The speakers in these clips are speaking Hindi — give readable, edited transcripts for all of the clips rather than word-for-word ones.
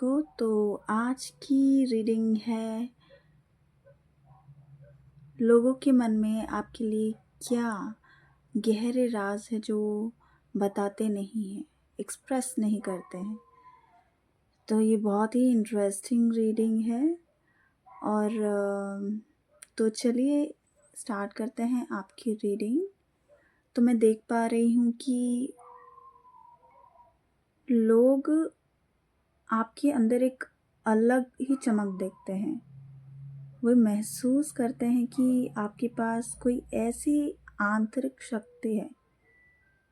सबको। तो आज की रीडिंग है, लोगों के मन में आपके लिए क्या गहरे राज है जो बताते नहीं हैं, एक्सप्रेस नहीं करते हैं। तो ये बहुत ही इंटरेस्टिंग रीडिंग है। और तो चलिए स्टार्ट करते हैं आपकी रीडिंग। तो मैं देख पा रही हूँ कि लोग आपके अंदर एक अलग ही चमक देखते हैं। वो महसूस करते हैं कि आपके पास कोई ऐसी आंतरिक शक्ति है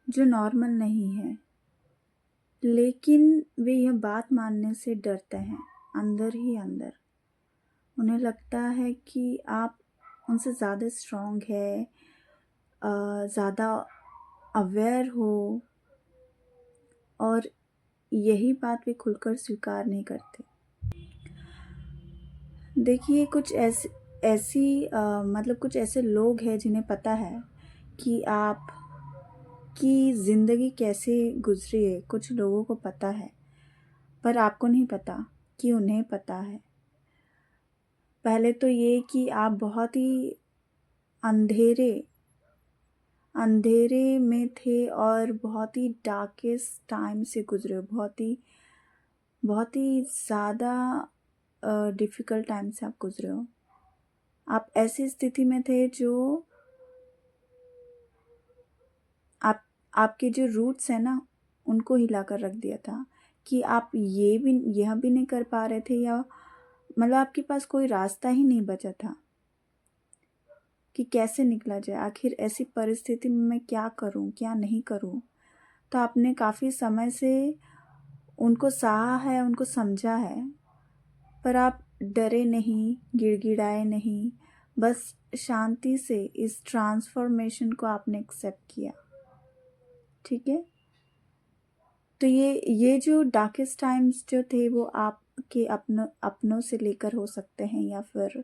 जो नॉर्मल नहीं है, लेकिन वे यह बात मानने से डरते हैं अंदर ही अंदर। उन्हें लगता है कि आप उनसे ज़्यादा स्ट्रॉन्ग है, ज़्यादा अवेयर हो, और यही बात वे खुलकर स्वीकार नहीं करते। देखिए, कुछ कुछ ऐसे लोग हैं जिन्हें पता है कि आप की ज़िंदगी कैसे गुजरी है। कुछ लोगों को पता है, पर आपको नहीं पता कि उन्हें पता है। पहले तो ये कि आप बहुत ही अंधेरे अंधेरे में थे और बहुत ही डार्केस्ट टाइम से गुजरे हो। बहुत ही ज़्यादा डिफ़िकल्ट टाइम से आप गुजरे हो। आप ऐसी स्थिति में थे जो आपके जो रूट्स हैं ना, उनको हिला कर रख दिया था कि आप यह भी नहीं कर पा रहे थे, या मतलब आपके पास कोई रास्ता ही नहीं बचा था कि कैसे निकला जाए। आखिर ऐसी परिस्थिति में मैं क्या करूं, क्या नहीं करूं। तो आपने काफ़ी समय से उनको सहा है, उनको समझा है, पर आप डरे नहीं, गिड़गिड़ाए नहीं, बस शांति से इस ट्रांसफॉर्मेशन को आपने एक्सेप्ट किया। ठीक है। तो ये जो डार्केस्ट टाइम्स जो थे वो आपके अपनों से लेकर हो सकते हैं, या फिर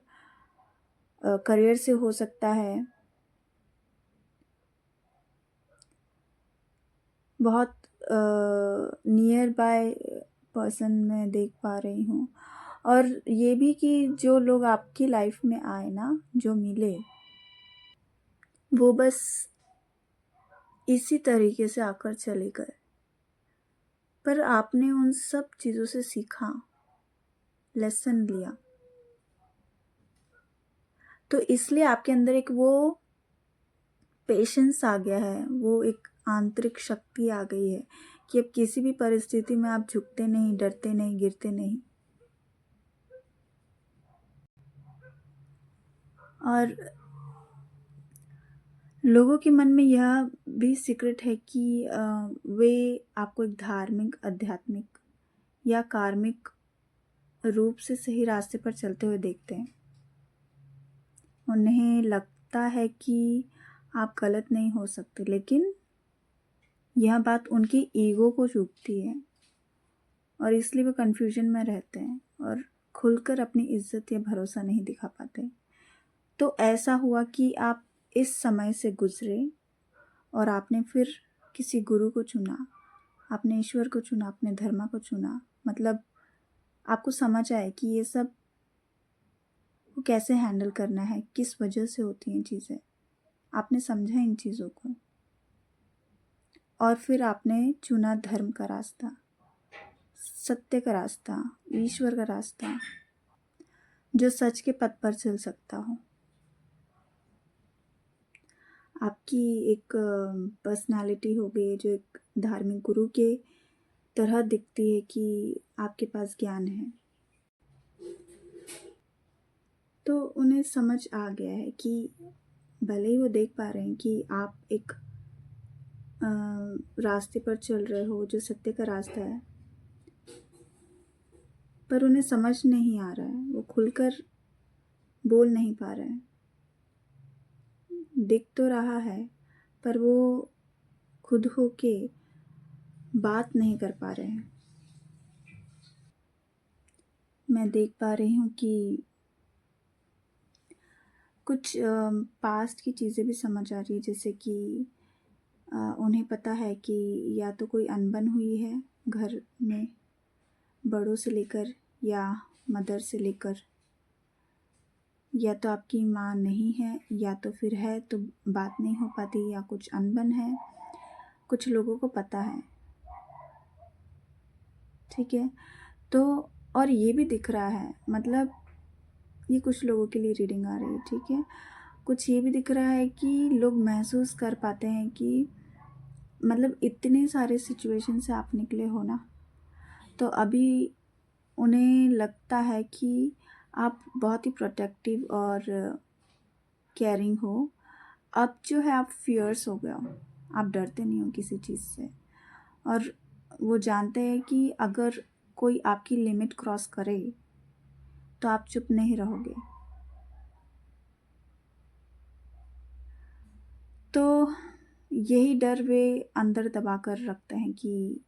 करियर से हो सकता है। बहुत नियर बाय पर्सन मैं देख पा रही हूँ। और ये भी कि जो लोग आपकी लाइफ में आए ना, जो मिले, वो बस इसी तरीके से आकर चले गए, पर आपने उन सब चीज़ों से सीखा, लेसन लिया। तो इसलिए आपके अंदर एक वो पेशेंस आ गया है, वो एक आंतरिक शक्ति आ गई है कि अब किसी भी परिस्थिति में आप झुकते नहीं, डरते नहीं, गिरते नहीं। और लोगों के मन में यह भी सीक्रेट है कि वे आपको एक धार्मिक, आध्यात्मिक या कार्मिक रूप से सही रास्ते पर चलते हुए देखते हैं। उन्हें लगता है कि आप गलत नहीं हो सकते, लेकिन यह बात उनकी ईगो को चुभती है और इसलिए वो कन्फ्यूजन में रहते हैं और खुलकर अपनी इज्जत या भरोसा नहीं दिखा पाते। तो ऐसा हुआ कि आप इस समय से गुजरे और आपने फिर किसी गुरु को चुना, आपने ईश्वर को चुना, अपने धर्म को चुना। मतलब आपको समझ आए कि ये सब को कैसे हैंडल करना है, किस वजह से होती हैं चीज़ें। आपने समझा इन चीज़ों को और फिर आपने चुना धर्म का रास्ता, सत्य का रास्ता, ईश्वर का रास्ता, जो सच के पथ पर चल सकता हो। आपकी एक पर्सनालिटी हो गई जो एक धार्मिक गुरु के तरह दिखती है कि आपके पास ज्ञान है। तो उन्हें समझ आ गया है कि भले ही वो देख पा रहे हैं कि आप एक रास्ते पर चल रहे हो जो सत्य का रास्ता है, पर उन्हें समझ नहीं आ रहा है, वो खुलकर बोल नहीं पा रहे हैं। दिख तो रहा है, पर वो खुद होके बात नहीं कर पा रहे हैं। मैं देख पा रही हूँ कि कुछ पास्ट की चीज़ें भी समझ आ रही है, जैसे कि उन्हें पता है कि या तो कोई अनबन हुई है घर में, बड़ों से लेकर या मदर से लेकर, या तो आपकी माँ नहीं है या तो फिर है तो बात नहीं हो पाती, या कुछ अनबन है, कुछ लोगों को पता है, ठीक है। तो और ये भी दिख रहा है, मतलब ये कुछ लोगों के लिए रीडिंग आ रही है, ठीक है। कुछ ये भी दिख रहा है कि लोग महसूस कर पाते हैं कि मतलब इतने सारे सिचुएशन से आप निकले हो ना, तो अभी उन्हें लगता है कि आप बहुत ही प्रोटेक्टिव और केयरिंग हो। अब जो है आप फियर्स हो गए हो, आप डरते नहीं हो किसी चीज़ से, और वो जानते हैं कि अगर कोई आपकी लिमिट क्रॉस करे तो आप चुप नहीं रहोगे। तो यही डर वे अंदर दबा कर रखते हैं कि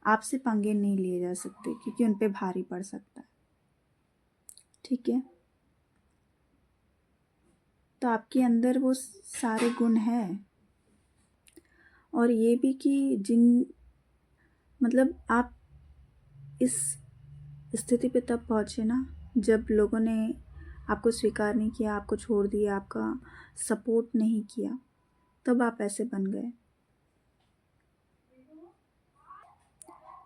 आपसे पंगे नहीं लिए जा सकते, क्योंकि उन पे भारी पड़ सकता है, ठीक है। तो आपके अंदर वो सारे गुण हैं, और ये भी कि जिन मतलब आप इस स्थिति पे तब पहुँचे ना, जब लोगों ने आपको स्वीकार नहीं किया, आपको छोड़ दिया, आपका सपोर्ट नहीं किया, तब आप ऐसे बन गए।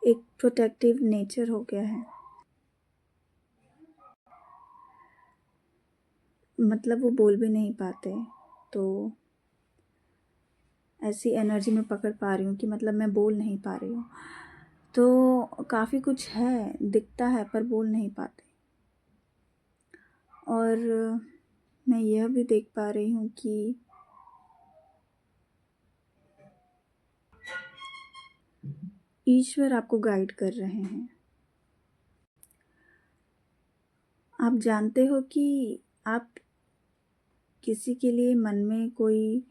एक प्रोटेक्टिव नेचर हो गया है, मतलब वो बोल भी नहीं पाते, तो ऐसी एनर्जी में पकड़ पा रही हूँ कि मतलब मैं बोल नहीं पा रही हूँ। तो काफ़ी कुछ है, दिखता है पर बोल नहीं पाते। और मैं यह भी देख पा रही हूँ कि ईश्वर आपको गाइड कर रहे हैं। आप जानते हो कि आप किसी के लिए मन में कोई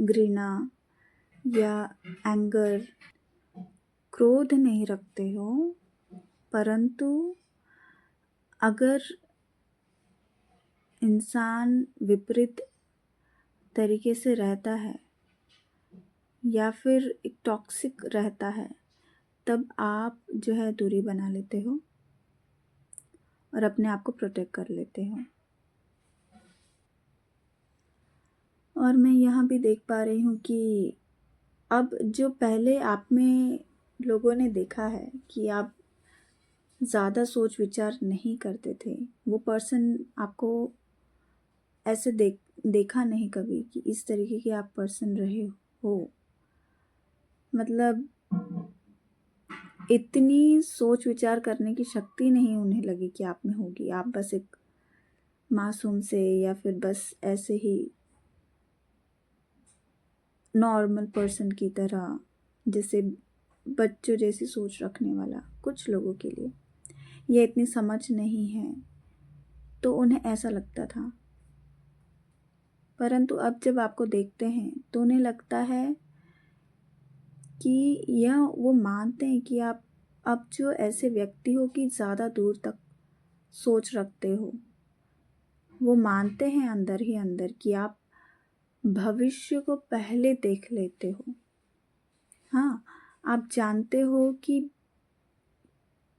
घृणा या एंगर, क्रोध नहीं रखते हो, परंतु अगर इंसान विपरीत तरीके से रहता है या फिर एक टॉक्सिक रहता है, तब आप जो है दूरी बना लेते हो और अपने आप को प्रोटेक्ट कर लेते हो। और मैं यहाँ भी देख पा रही हूँ कि अब जो पहले आप में लोगों ने देखा है कि आप ज़्यादा सोच विचार नहीं करते थे, वो पर्सन आपको ऐसे देखा नहीं कभी कि इस तरीके के आप पर्सन रहे हो। मतलब इतनी सोच विचार करने की शक्ति नहीं उन्हें लगी कि आप में होगी। आप बस एक मासूम से या फिर बस ऐसे ही नॉर्मल पर्सन की तरह, जैसे बच्चों जैसी सोच रखने वाला कुछ लोगों के लिए ये इतनी समझ नहीं है, तो उन्हें ऐसा लगता था। परंतु अब जब आपको देखते हैं तो उन्हें लगता है कि यह वो मानते हैं कि आप अब जो ऐसे व्यक्ति हो कि ज़्यादा दूर तक सोच रखते हो, वो मानते हैं अंदर ही अंदर कि आप भविष्य को पहले देख लेते हो। हाँ, आप जानते हो कि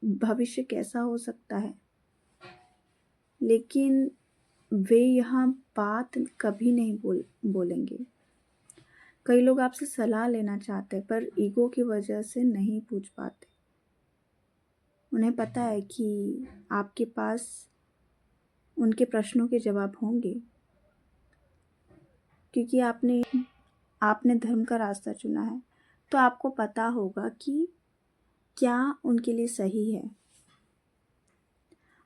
भविष्य कैसा हो सकता है, लेकिन वे यहाँ बात कभी नहीं बोलेंगे। कई लोग आपसे सलाह लेना चाहते हैं पर ईगो की वजह से नहीं पूछ पाते। उन्हें पता है कि आपके पास उनके प्रश्नों के जवाब होंगे, क्योंकि आपने धर्म का रास्ता चुना है, तो आपको पता होगा कि क्या उनके लिए सही है।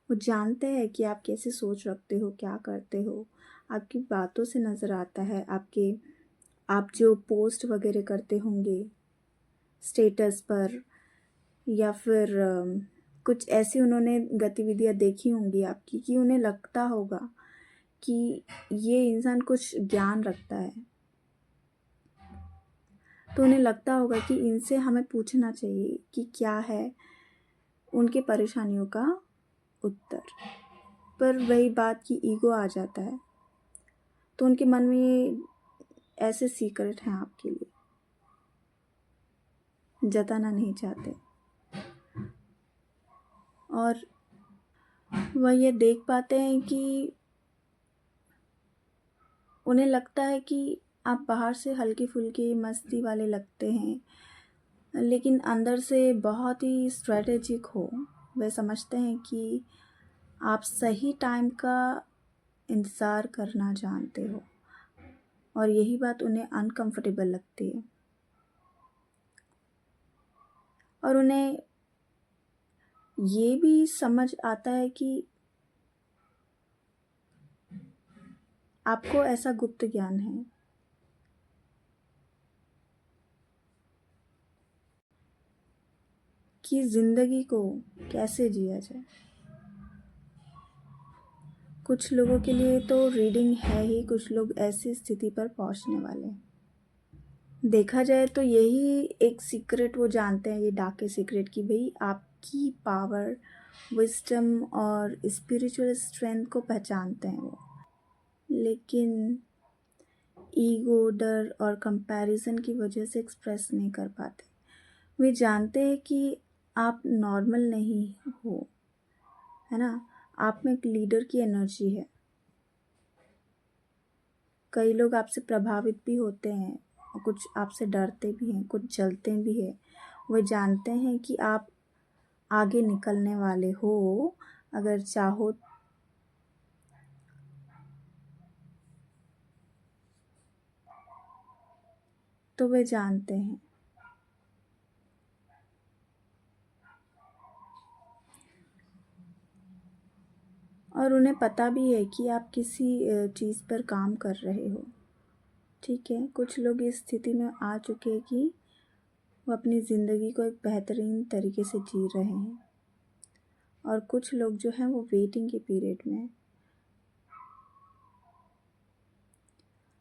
वो जानते हैं कि आप कैसे सोच रखते हो, क्या करते हो, आपकी बातों से नज़र आता है। आप जो पोस्ट वगैरह करते होंगे स्टेटस पर, या फिर कुछ ऐसी उन्होंने गतिविधियाँ देखी होंगी आपकी कि उन्हें लगता होगा कि ये इंसान कुछ ज्ञान रखता है, तो उन्हें लगता होगा कि इनसे हमें पूछना चाहिए कि क्या है उनके परेशानियों का उत्तर। पर वही बात कि ईगो आ जाता है, तो उनके मन में ये ऐसे सीक्रेट हैं आपके लिए, जताना नहीं चाहते। और वह ये देख पाते हैं कि उन्हें लगता है कि आप बाहर से हल्के फुल्के मस्ती वाले लगते हैं, लेकिन अंदर से बहुत ही स्ट्रेटेजिक हो। वे समझते हैं कि आप सही टाइम का इंतज़ार करना जानते हो, और यही बात उन्हें अनकंफर्टेबल लगती है। और उन्हें ये भी समझ आता है कि आपको ऐसा गुप्त ज्ञान है कि ज़िंदगी को कैसे जिया जाए। कुछ लोगों के लिए तो रीडिंग है ही, कुछ लोग ऐसी स्थिति पर पहुंचने वाले हैं। देखा जाए तो यही एक सीक्रेट वो जानते हैं, ये डार्क सीक्रेट, कि भाई आपकी पावर, विजडम और स्पिरिचुअल स्ट्रेंथ को पहचानते हैं वो, लेकिन ईगो, डर और कंपैरिजन की वजह से एक्सप्रेस नहीं कर पाते। वे जानते हैं कि आप नॉर्मल नहीं हो, है ना। आप में एक लीडर की एनर्जी है। कई लोग आपसे प्रभावित भी होते हैं और कुछ आपसे डरते भी हैं, कुछ जलते भी हैं। वे जानते हैं कि आप आगे निकलने वाले हो अगर चाहो। तो वे जानते हैं। और उन्हें पता भी है कि आप किसी चीज़ पर काम कर रहे हो। ठीक है, कुछ लोग इस स्थिति में आ चुके हैं कि वो अपनी ज़िंदगी को एक बेहतरीन तरीके से जी रहे हैं, और कुछ लोग जो हैं वो वेटिंग के पीरियड में हैं।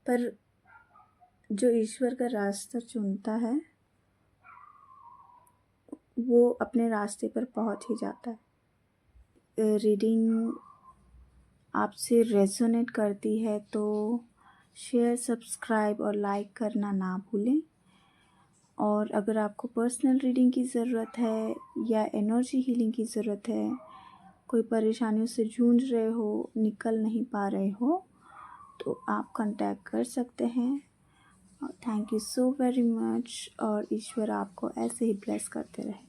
पर जो ईश्वर का रास्ता चुनता है वो अपने रास्ते पर पहुंच ही जाता है। रीडिंग आपसे रेजोनेट करती है तो शेयर, सब्सक्राइब और लाइक करना ना भूलें। और अगर आपको पर्सनल रीडिंग की ज़रूरत है या एनर्जी हीलिंग की ज़रूरत है, कोई परेशानियों से जूझ रहे हो, निकल नहीं पा रहे हो, तो आप कांटेक्ट कर सकते हैं। Thank you so very much, और ईश्वर आपको ऐसे ही ब्लेस करते रहे।